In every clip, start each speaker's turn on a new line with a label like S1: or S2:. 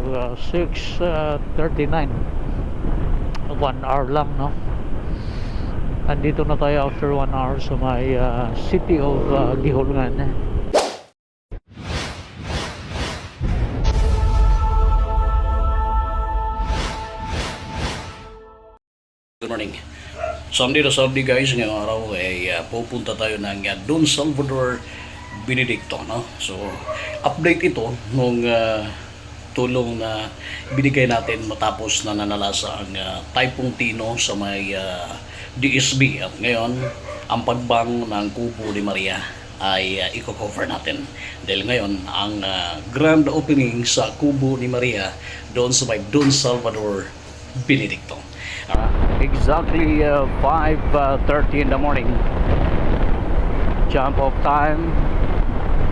S1: 6:39. 1 hour lang, no? Andito na tayo after 1 hour sa may city of Gihulngan.
S2: Good morning. So, dito sa Saudi guys, ngayong araw ay pupunta tayo ng Don Salvador Benedicto, no? So, update ito nung tulong na binigay natin matapos na nanalasa ang Typhoon Tino sa may DSB. At ngayon, ang pagbang ng Kubo ni Maria ay i-cover natin. Dahil ngayon, ang grand opening sa Kubo ni Maria doon sa may Don Salvador Benedicto.
S1: Exactly 5:30 in the morning. Jump off time,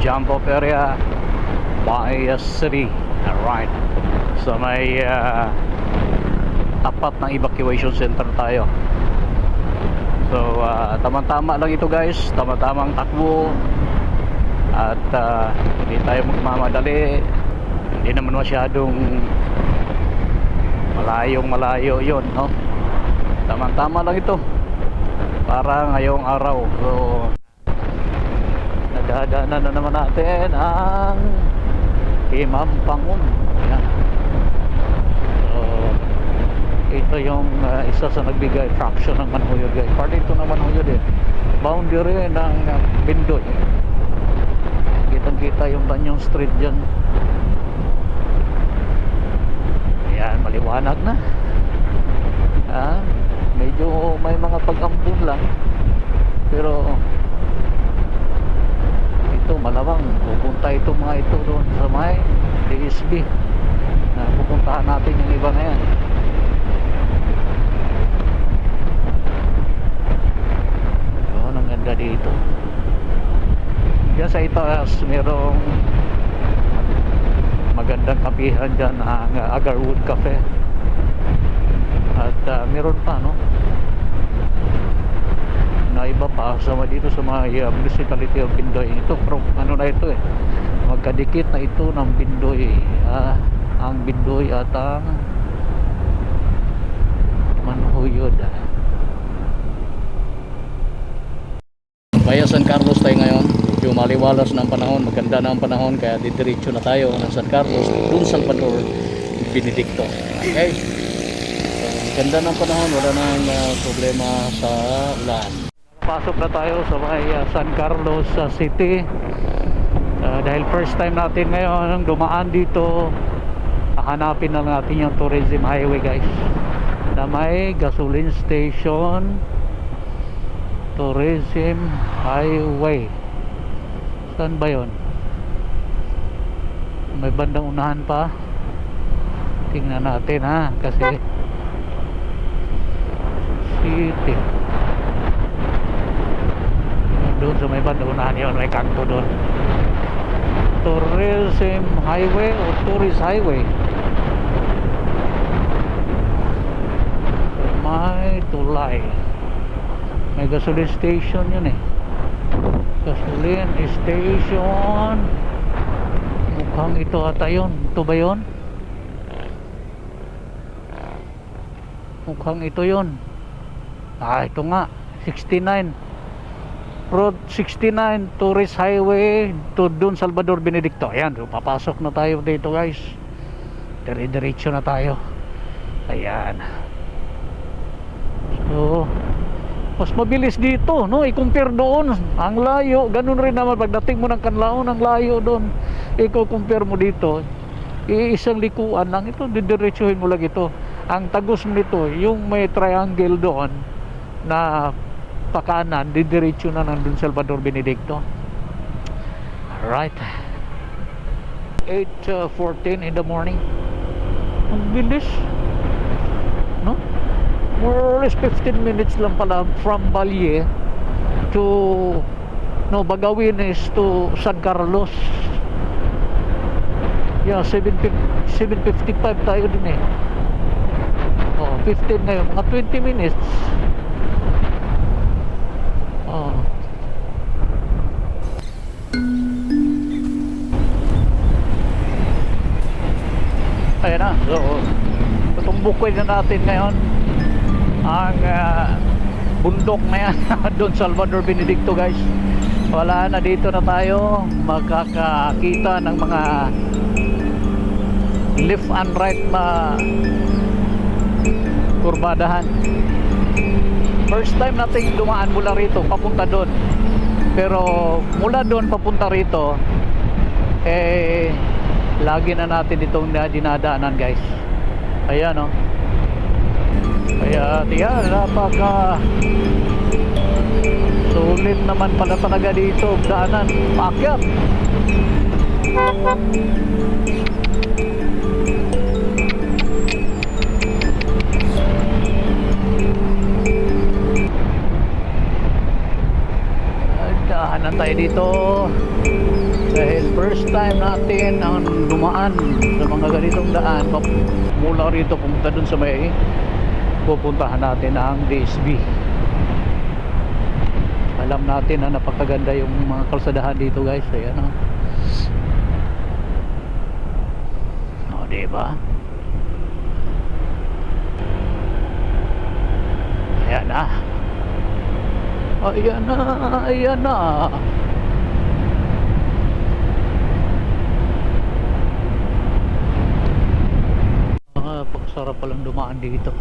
S1: jump off area by city. Alright, so may apat ng evacuation center tayo. So tama-tama lang ito guys, tama-tamang takbo. At hindi tayo magmamadali. Hindi naman masyadong malayo yon, no? Tama-tama lang ito para ngayong araw. So nadadaanan na naman natin ang Himampangon. Yan. So ito yung isa sa nagbigay traction ng Manhuyod guys. Part ito ng Manhuyod boundary ng Bindoy. Kitang kita yung Tanyong Street dyan. Yan, maliwanag na. Medyo may mga pag-ambon lang, pero ito malamang pupunta ito mga ito doon sa may DSB na pupuntahan natin yung iba na yan. Yun, ang ganda dito. Diyan sa itaas merong magandang kapihan dyan, ang Agarwood Cafe. At meron pa, no, na iba pa sama dito sa mga municipality of Bindoy. Ito from ano na ito magkadikit na ito ng Bindoy, ang Bindoy at ang Manhuyod.
S2: Kaya San Carlos tayo ngayon. Yung maliwalas ng panahon, maganda na ang panahon, kaya didiretso na tayo ng San Carlos, Don Salvador Benedicto. Okay, so, ganda ng panahon, wala nang problema sa ulan.
S1: Pasok na tayo sa may San Carlos City. Dahil first time natin ngayon dumaan dito, hanapin na natin yung tourism highway guys, na may gasoline station. Tourism highway, saan ba yun? May bandang unahan pa. Tingnan natin kasi city doon sa may bandang unahan yun, may kanto doon. Tourism highway o tourist highway. May tulay, may gasoline station yun gasoline station. Mukhang ito ata yun. Ito ba yun? Mukhang ito yun. Ito nga, 69 Road 69 Tourist Highway to Don Salvador Benedicto. Ayan, so papasok na tayo dito guys. Dire-diretso na tayo. Ayan. So mas mabilis dito, no? I-compare doon, ang layo. Ganun rin naman pagdating mo ng Canlaon, ang layo doon. I-compare mo dito, isang likuan lang ito, didiretsuhin mo lang ito. Ang tagos nito, yung may triangle doon na pakanan, didiretso na ng Don Salvador Benedicto. Alright, 8:14 in the morning. Ang bilis, no? More or less 15 minutes lang pala from Valle to Bagawin is to San Carlos. Yeah, 7:55 tayo din 15 ngayon, mga 20 minutes. Ayan na. So, tutumbukoy na natin ngayon ang bundok na yan. Don Salvador Benedicto, guys. Wala na, dito na tayo makakakita ng mga left and right na kurbadahan. First time nating dumaan mula rito papunta doon, pero mula doon papunta rito lagi na natin itong dinadaanan, guys. Ayan, oh. Kaya yan, napaka sulit naman pala talaga dito daanan, paakyat. Daanan tayo dito dahil first time natin ang dumaan sa mga ganitong daan mula rito pumunta dun sa may pupuntahan natin ang DSB. Alam natin na napakaganda yung mga kalsadahan dito, guys. Ayan, oh, diba? Ayan na. Ayan na, ayan na. Pagsarap palang dumaan dito.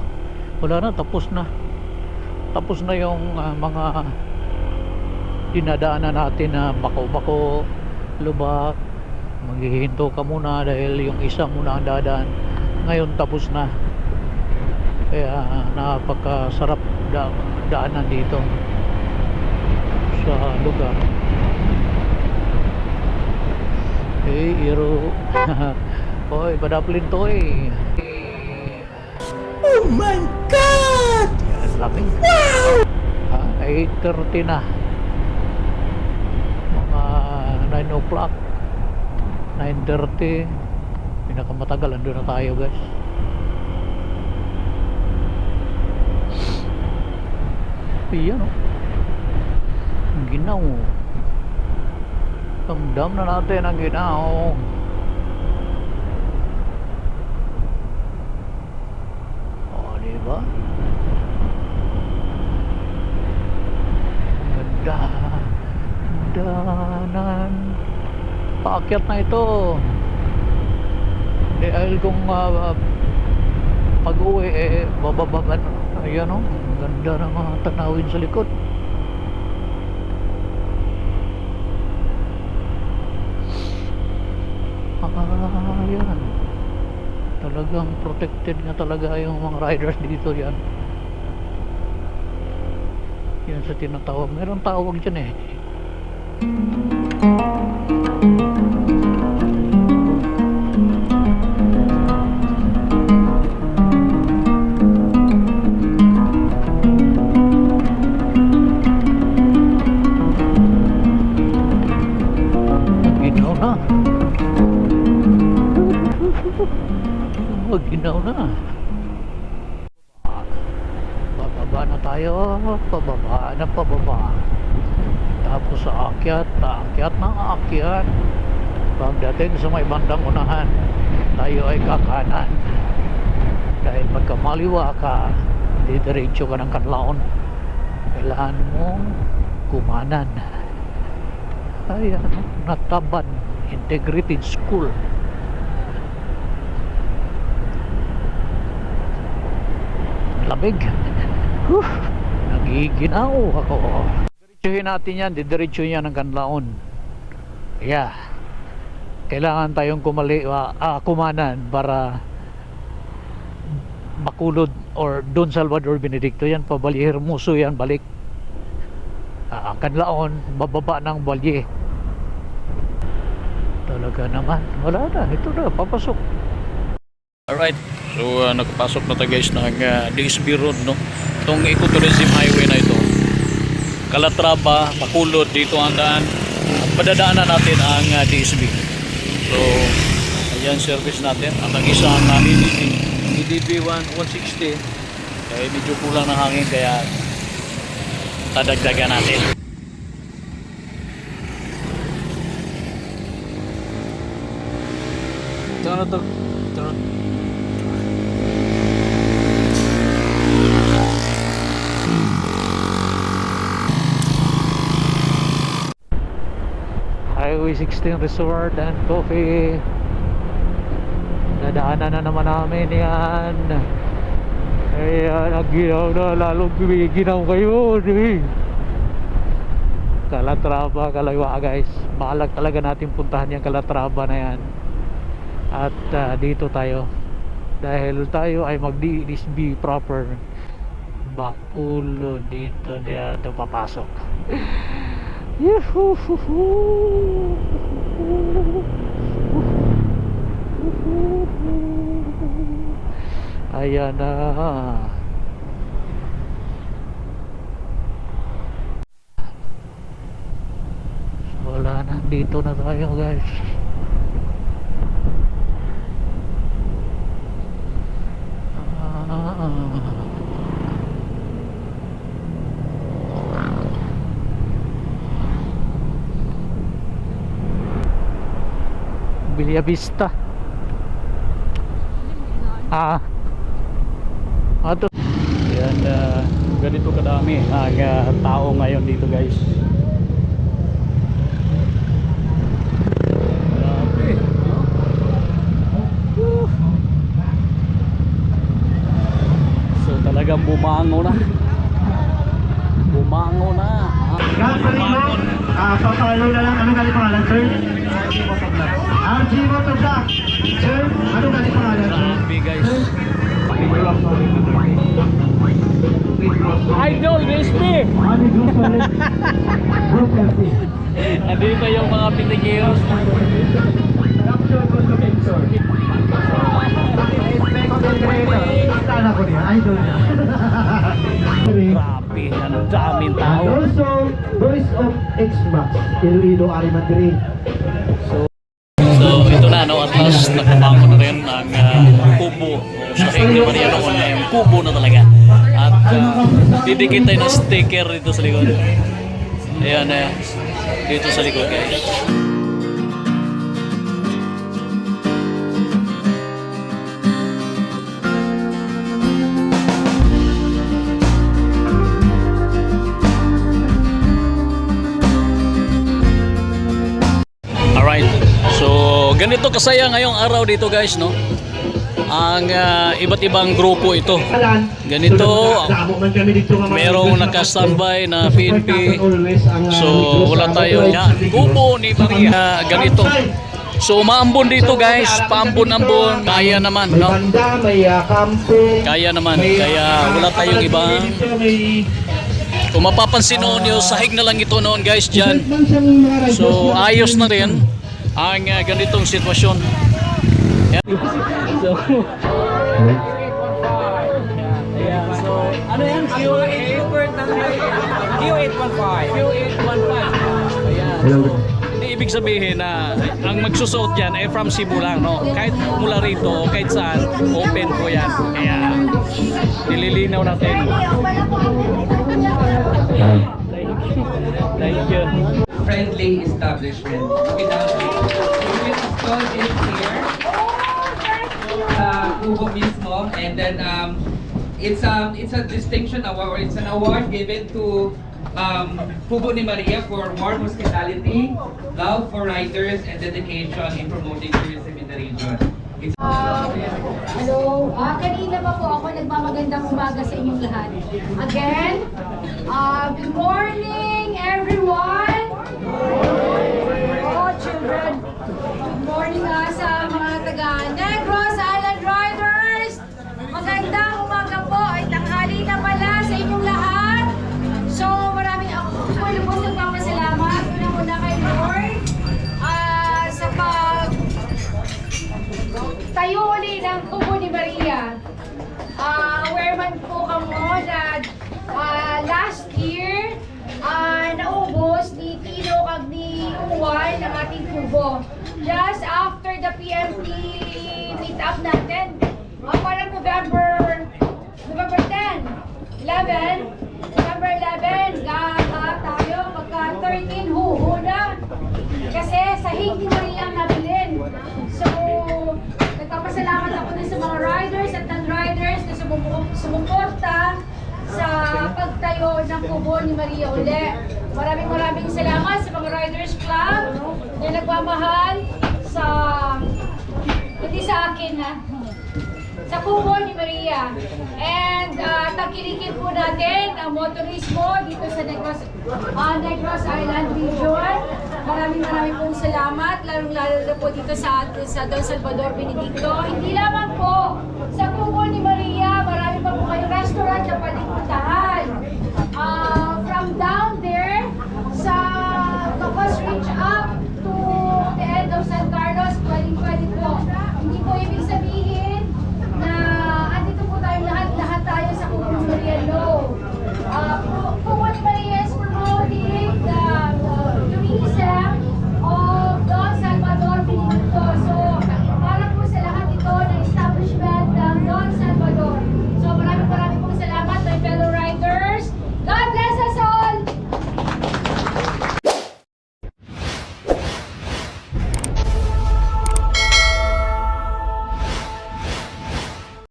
S1: Wala na, tapos na. Tapos na yung mga dinadaanan natin na bako-bako, lubak. Maghihinto ka muna dahil yung isa muna ang dadaan. Ngayon tapos na. Kaya napakasarap daanan dito sa lugar. Iro. Hoy, padaplin to
S3: Oh my God!
S1: Yan, lamig.
S3: Wow!
S1: 8:30 na. Mga 9 o'clock. 9:30. Pinakamatagal, andun na tayo, guys. Iyan, oh. Ang ginaw. Damdam na natin ang ginaw. O, diba? Ganda. Danan. Paakyat na ito. Dahil kung pag-uwi, babababan. Ayan, oh. Ganda ng mga tanawin sa likod. Ayan. Talagang protected nga talaga yung mga riders dito. Yan. Yan sa tinatawag. Meron tawag dyan eh. Ginaw na. Pababa na tayo. Pababa na pababa. Tapos aakyat. Aakyat na aakyat. Pagdating sa may bandang unahan, tayo ay kakanan. Dahil magkamaliwa ka, didiretso ka ng Kanlaon. Kailangan mong kumanan. Ayan, Nataban Integrated School. Lamig. Nagiginaw ako. Diretsuhin natin yan. Didiretso yan ng Kanlaon. Yeah. Kailangan tayong kumanan para Bacolod or Don Salvador Benedicto. Yan, Balye Hermoso yan, balik. Kanlaon, bababa ng Balye. Talaga naman. Wala na. Ito na, papasok.
S2: Alright, so nakapasok na tayo guys ng DSB Road, no? Itong Ecotourism Highway na ito, Calatrava, Bacolod, dito ang daan. Padadaanan natin ang DSB. So, ayan service natin. At ang isang EDB 160 kaya medyo kulang ng hangin, kaya tadagdagan natin.
S1: ano to? Highway 16 Resort and Coffee. Nadaanan na naman namin yan. Ayan, ang ginaw na, lalong ginaw kayo. Calatrava, Kalawa guys. Balag talaga natin puntahan yung Calatrava na yan. At dito tayo. Dahil tayo ay mag-DSB proper. Bakulo dito papasok. Yuhuhuhu. Ayan na. Wala na, dito na tayo guys. Villa Vista. Ato. Yan, ganito kadami ang tao ngayon dito guys. Grabe, no? So talagang bumango na. Bumango na.
S3: Papalo na lang. Ano galing pangalan, sir? RG Motovlog. Sir, ano galing pangalan, sir?
S1: Grabe guys. Idol, Crispy! Andito yung mga pitikiros.
S3: Tala ko niya, idol niya.
S1: Grabe, ang daming tao.
S3: Also, Voice of X-Max, Iloilo, Arimadri.
S2: So ito na, no, at last nakabangon na rin ang kubo sa King Maria noon, yung kubo na talaga. At didikit tayo ng sticker dito sa likod. Ayan, dito sa likod guys. Alright, so ganito kasaya ngayong araw dito guys, no? Ang iba't ibang grupo ito. Ganito, merong naka-standby na PNP. So wala tayo yan. Kubo ni Maria, ganito. So maambon dito guys, paambon-ambon. Kaya naman, no? Kaya naman, kaya wala tayong ibang. Kung mapapansin nyo, sahig na lang ito noon guys dyan. So ayos na rin ang ganitong sitwasyon. So, ano yan? Q815. Ayan. Hindi ibig sabihin na ang magsusuot yan ay from Cebu lang, no? Kahit mula rito, kahit saan, open po yan. Kaya, nililinaw natin. Thank you.
S4: Friendly establishment. Without we installed it here. Kubo mismo, and then it's a distinction award, or it's an award given to Kubo ni Maria for warm hospitality, love for riders, and dedication in promoting tourism in the region.
S5: Hello, kanina pa po ako nagmamagandang umaga sa inyong lahat. Again, good morning everyone! Oh, children, good morning sa mga taga Negros Island Riders! Magandang umaga po, ay tanghali na pala sa inyong lahat. So, maraming ako lubos nagpapasalamat. Una-una kay Lord sa tayo uli ng Kubo ni Maria. Aware man po kamo na last year, naubos ni Tino kag ni Uwal ng ating kubo. Just after the PMT meet-up natin, parang November 10, 11, November 11, tayo magka 13 huho na. Kasi sahig ni Maria ang nabilin. So, nagpapasalamat ako din sa mga riders at non-riders na sumuporta sa pagtayo ng kubo ni Maria uli. Maraming salamat sa mga Riders Club na nagmamahal sa, hindi sa akin ha, sa kubo ni Maria. And tangkilikin po natin ang motorismo dito sa Negros Island Region. Maraming pong salamat, lalong-lalo na po dito sa Don Salvador Benedicto. Hindi lamang po sa kubo ni Maria, marami pa po kayong restaurant na pwedeng puntahan.